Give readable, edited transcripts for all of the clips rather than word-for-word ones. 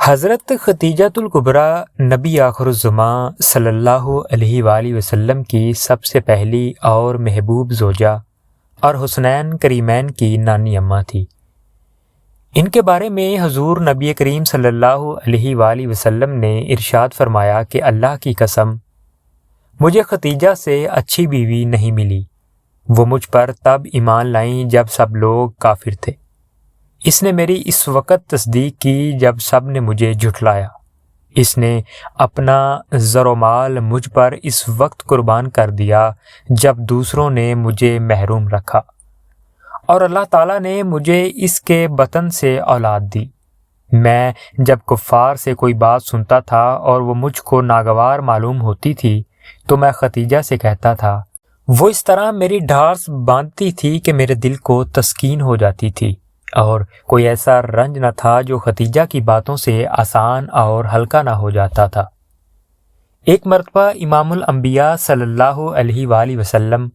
حضرت خدیجۃ الکبریٰ نبی آخر الزماں صلی اللہ علیہ وآلہ وسلم کی سب سے پہلی اور محبوب زوجہ اور حسنین کریمین کی نانی اماں تھی۔ ان کے بارے میں حضور نبی کریم صلی اللہ علیہ وآلہ وسلم نے ارشاد فرمایا کہ اللہ کی قسم، مجھے خدیجہ سے اچھی بیوی نہیں ملی۔ وہ مجھ پر تب ایمان لائیں جب سب لوگ کافر تھے۔ اس نے میری اس وقت تصدیق کی جب سب نے مجھے جھٹلایا۔ اس نے اپنا زر و مال مجھ پر اس وقت قربان کر دیا جب دوسروں نے مجھے محروم رکھا، اور اللہ تعالیٰ نے مجھے اس کے بطن سے اولاد دی۔ میں جب کفار سے کوئی بات سنتا تھا اور وہ مجھ کو ناگوار معلوم ہوتی تھی تو میں خدیجہ سے کہتا تھا۔ وہ اس طرح میری ڈھارس باندھتی تھی کہ میرے دل کو تسکین ہو جاتی تھی، اور کوئی ایسا رنج نہ تھا جو خدیجہ کی باتوں سے آسان اور ہلکا نہ ہو جاتا تھا۔ ایک مرتبہ امام الانبیاء صلی اللہ علیہ وآلہ وسلم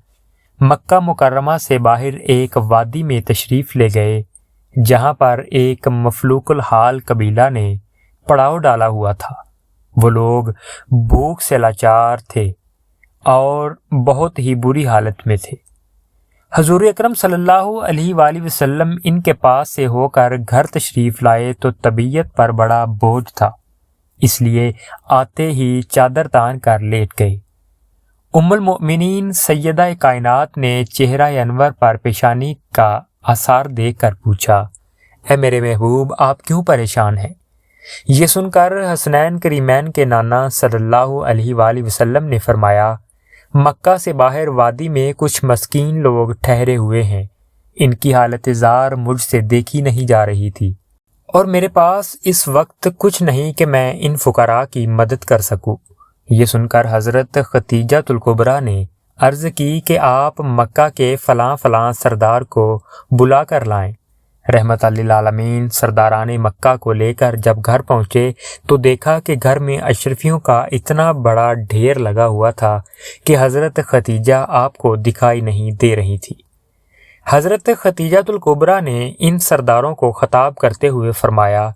مکہ مکرمہ سے باہر ایک وادی میں تشریف لے گئے جہاں پر ایک مفلوق الحال قبیلہ نے پڑاؤ ڈالا ہوا تھا۔ وہ لوگ بھوک سے لاچار تھے اور بہت ہی بری حالت میں تھے۔ حضور اکرم صلی اللہ علیہ وآلہ وسلم ان کے پاس سے ہو کر گھر تشریف لائے تو طبیعت پر بڑا بوجھ تھا، اس لیے آتے ہی چادر تان کر لیٹ گئے۔ ام المؤمنین سیدہ کائنات نے چہرہ انور پر پیشانی کا آثار دیکھ کر پوچھا، اے میرے محبوب، آپ کیوں پریشان ہیں؟ یہ سن کر حسنین کریمین کے نانا صلی اللہ علیہ وآلہ وسلم نے فرمایا، مکہ سے باہر وادی میں کچھ مسکین لوگ ٹھہرے ہوئے ہیں، ان کی حالت زار مجھ سے دیکھی نہیں جا رہی تھی، اور میرے پاس اس وقت کچھ نہیں کہ میں ان فقراء کی مدد کر سکوں۔ یہ سن کر حضرت خدیجۃ الکبریٰ نے عرض کی کہ آپ مکہ کے فلاں فلاں سردار کو بلا کر لائیں۔ رحمت للعالمین سرداران مکہ کو لے کر جب گھر پہنچے تو دیکھا کہ گھر میں اشرفیوں کا اتنا بڑا ڈھیر لگا ہوا تھا کہ حضرت خدیجہ آپ کو دکھائی نہیں دے رہی تھی۔ حضرت خدیجۃ الکبریٰ نے ان سرداروں کو خطاب کرتے ہوئے فرمایا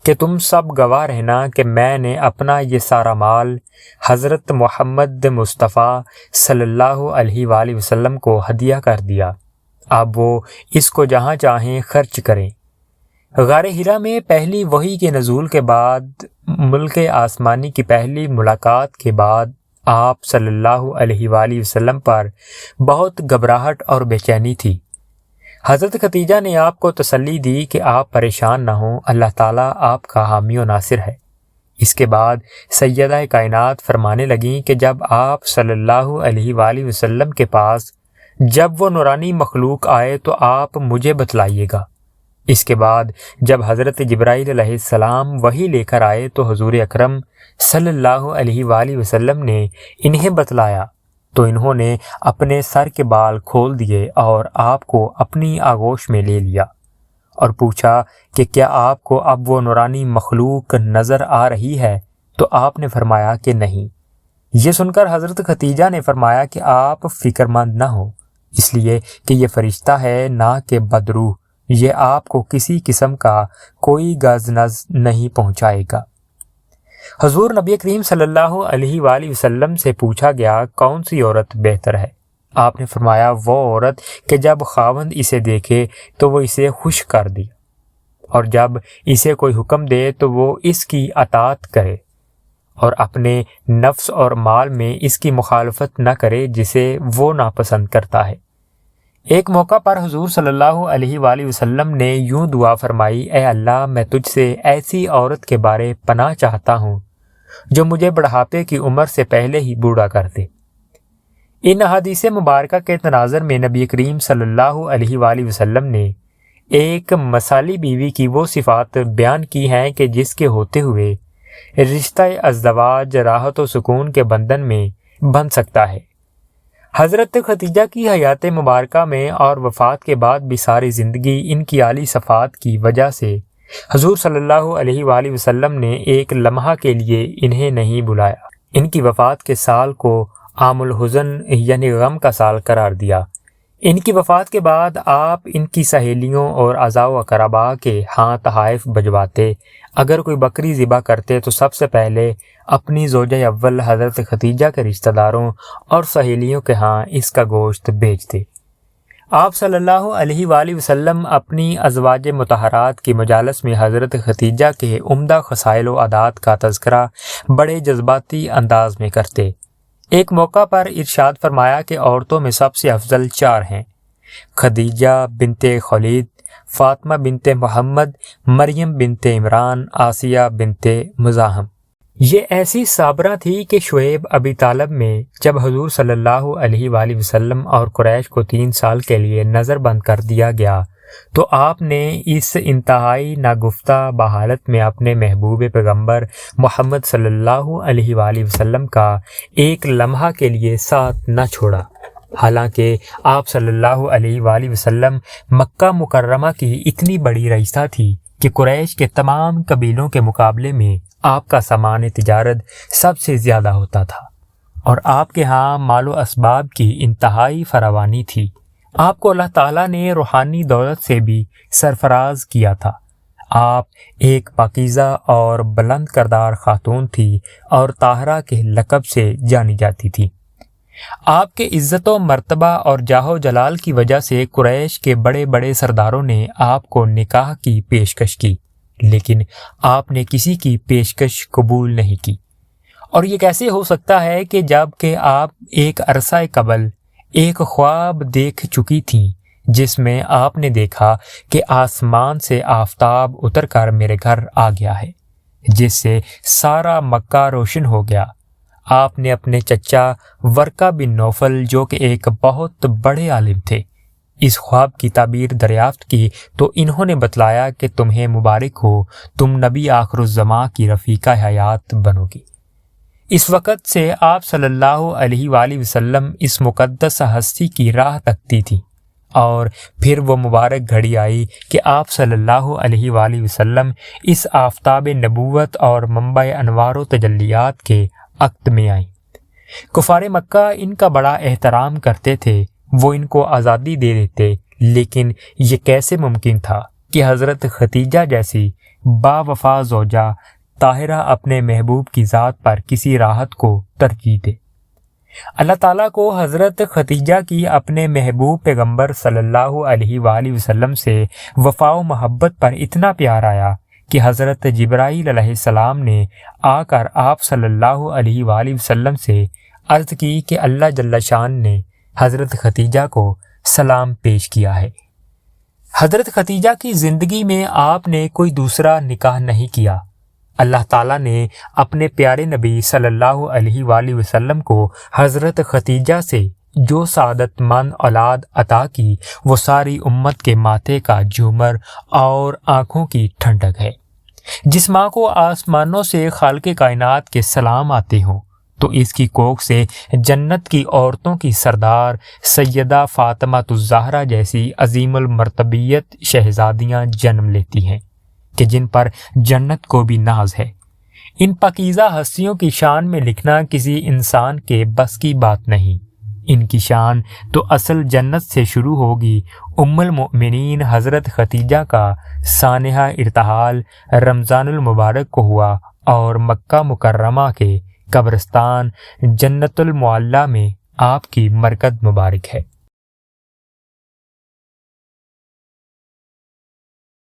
کہ تم سب گواہ رہنا کہ میں نے اپنا یہ سارا مال حضرت محمد مصطفیٰ صلی اللہ علیہ وآلہ وسلم کو ہدیہ کر دیا، اب وہ اس کو جہاں چاہیں خرچ کریں۔ غار حرا میں پہلی وحی کے نزول کے بعد، ملک آسمانی کی پہلی ملاقات کے بعد آپ صلی اللہ علیہ وآلہ وسلم پر بہت گھبراہٹ اور بے چینی تھی۔ حضرت خدیجہ نے آپ کو تسلی دی کہ آپ پریشان نہ ہوں، اللہ تعالیٰ آپ کا حامی و ناصر ہے۔ اس کے بعد سیدہ کائنات فرمانے لگیں کہ جب آپ صلی اللہ علیہ وآلہ وسلم کے پاس جب وہ نورانی مخلوق آئے تو آپ مجھے بتلائیے گا۔ اس کے بعد جب حضرت جبرائیل علیہ السلام وحی لے کر آئے تو حضور اکرم صلی اللہ علیہ وآلہ وسلم نے انہیں بتلایا تو انہوں نے اپنے سر کے بال کھول دیے اور آپ کو اپنی آغوش میں لے لیا اور پوچھا کہ کیا آپ کو اب وہ نورانی مخلوق نظر آ رہی ہے؟ تو آپ نے فرمایا کہ نہیں۔ یہ سن کر حضرت خدیجہ نے فرمایا کہ آپ فکر مند نہ ہو، اس لیے کہ یہ فرشتہ ہے نہ کہ بدروح، یہ آپ کو کسی قسم کا کوئی غضنظ نہیں پہنچائے گا۔ حضور نبی کریم صلی اللہ علیہ وآلہ وسلم سے پوچھا گیا کون سی عورت بہتر ہے؟ آپ نے فرمایا وہ عورت کہ جب خاوند اسے دیکھے تو وہ اسے خوش کر دے، اور جب اسے کوئی حکم دے تو وہ اس کی اطاعت کرے، اور اپنے نفس اور مال میں اس کی مخالفت نہ کرے جسے وہ ناپسند کرتا ہے۔ ایک موقع پر حضور صلی اللہ علیہ وآلہ وسلم نے یوں دعا فرمائی، اے اللہ، میں تجھ سے ایسی عورت کے بارے پناہ چاہتا ہوں جو مجھے بڑھاپے کی عمر سے پہلے ہی بوڑھا کر دے۔ ان احادیث مبارکہ کے تناظر میں نبی کریم صلی اللہ علیہ وآلہ وسلم نے ایک مثالی بیوی کی وہ صفات بیان کی ہیں کہ جس کے ہوتے ہوئے رشتہ ازدواج راحت و سکون کے بندھن میں بن سکتا ہے۔ حضرت خدیجہ کی حیات مبارکہ میں اور وفات کے بعد بھی ساری زندگی ان کی عالی صفات کی وجہ سے حضور صلی اللہ علیہ وآلہ وسلم نے ایک لمحہ کے لیے انہیں نہیں بلایا۔ ان کی وفات کے سال کو عام الحزن یعنی غم کا سال قرار دیا۔ ان کی وفات کے بعد آپ ان کی سہیلیوں اور اعزاء و اقرباء کے ہاں تحائف بھجواتے۔ اگر کوئی بکری ذبح کرتے تو سب سے پہلے اپنی زوجہ اول حضرت ختیجہ کے رشتہ داروں اور سہیلیوں کے ہاں اس کا گوشت بھیجتے۔ آپ صلی اللہ علیہ وآلہ وسلم اپنی ازواج مطہرات کی مجالس میں حضرت ختیجہ کے عمدہ خصائل و عادات کا تذکرہ بڑے جذباتی انداز میں کرتے۔ ایک موقع پر ارشاد فرمایا کہ عورتوں میں سب سے افضل 4 ہیں: خدیجہ بنت خولید، فاطمہ بنت محمد، مریم بنت عمران، آسیہ بنت مزاحم۔ یہ ایسی صابرہ تھی کہ شعیب ابی طالب میں جب حضور صلی اللہ علیہ وآلہ وسلم اور قریش کو 3 سال کے لیے نظر بند کر دیا گیا تو آپ نے اس انتہائی ناگفتہ بحالت میں اپنے محبوب پیغمبر محمد صلی اللہ علیہ وآلہ وسلم کا ایک لمحہ کے لیے ساتھ نہ چھوڑا۔ حالانکہ آپ صلی اللہ علیہ وآلہ وسلم مکہ مکرمہ کی اتنی بڑی رئیسہ تھی کہ قریش کے تمام قبیلوں کے مقابلے میں آپ کا سامان تجارت سب سے زیادہ ہوتا تھا اور آپ کے ہاں مال و اسباب کی انتہائی فراوانی تھی۔ آپ کو اللہ تعالیٰ نے روحانی دولت سے بھی سرفراز کیا تھا۔ آپ ایک پاکیزہ اور بلند کردار خاتون تھی اور طاہرہ کے لقب سے جانی جاتی تھی۔ آپ کے عزت و مرتبہ اور جاہ و جلال کی وجہ سے قریش کے بڑے بڑے سرداروں نے آپ کو نکاح کی پیشکش کی، لیکن آپ نے کسی کی پیشکش قبول نہیں کی۔ اور یہ کیسے ہو سکتا ہے کہ جب کہ آپ ایک عرصہ قبل ایک خواب دیکھ چکی تھیں جس میں آپ نے دیکھا کہ آسمان سے آفتاب اتر کر میرے گھر آ گیا ہے، جس سے سارا مکہ روشن ہو گیا۔ آپ نے اپنے چچا ورقہ بن نوفل جو کہ ایک بہت بڑے عالم تھے اس خواب کی تعبیر دریافت کی تو انہوں نے بتلایا کہ تمہیں مبارک ہو، تم نبی آخر الزماں کی رفیقہ حیات بنو گی۔ اس وقت سے آپ صلی اللہ علیہ وآلہ وسلم اس مقدس ہستی کی راہ تکتی تھی، اور پھر وہ مبارک گھڑی آئی کہ آپ صلی اللہ علیہ وآلہ وسلم اس آفتاب نبوت اور منبع انوار و تجلیات کے عقد میں آئیں۔ کفار مکہ ان کا بڑا احترام کرتے تھے، وہ ان کو آزادی دے دیتے، لیکن یہ کیسے ممکن تھا کہ حضرت ختیجہ جیسی با وفا زوجہ طاہرہ اپنے محبوب کی ذات پر کسی راحت کو ترجیح دے۔ اللہ تعالیٰ کو حضرت ختیجہ کی اپنے محبوب پیغمبر صلی اللہ علیہ وآلہ وسلم سے وفا و محبت پر اتنا پیار آیا کہ حضرت جبرائیل علیہ السلام نے آ کر آپ صلی اللہ علیہ وآلہ وسلم سے عرض کی کہ اللہ جل شان نے حضرت ختیجہ کو سلام پیش کیا ہے۔ حضرت ختیجہ کی زندگی میں آپ نے کوئی دوسرا نکاح نہیں کیا۔ اللہ تعالیٰ نے اپنے پیارے نبی صلی اللہ علیہ وآلہ وسلم کو حضرت ختیجہ سے جو سعادت مند اولاد عطا کی وہ ساری امت کے ماتھے کا جھومر اور آنکھوں کی ٹھنڈک ہے۔ جس ماں کو آسمانوں سے خالق کائنات کے سلام آتے ہوں تو اس کی کوکھ سے جنت کی عورتوں کی سردار سیدہ فاطمہ الزہرا جیسی عظیم المرتبیت شہزادیاں جنم لیتی ہیں کہ جن پر جنت کو بھی ناز ہے۔ ان پاکیزہ ہستیوں کی شان میں لکھنا کسی انسان کے بس کی بات نہیں۔ ان کی شان تو اصل جنت سے شروع ہوگی۔ ام المؤمنین حضرت ختیجہ کا سانحہ ارتحال رمضان المبارک کو ہوا اور مکہ مکرمہ کے قبرستان جنت المعلیٰ میں آپ کی مرقد مبارک ہے۔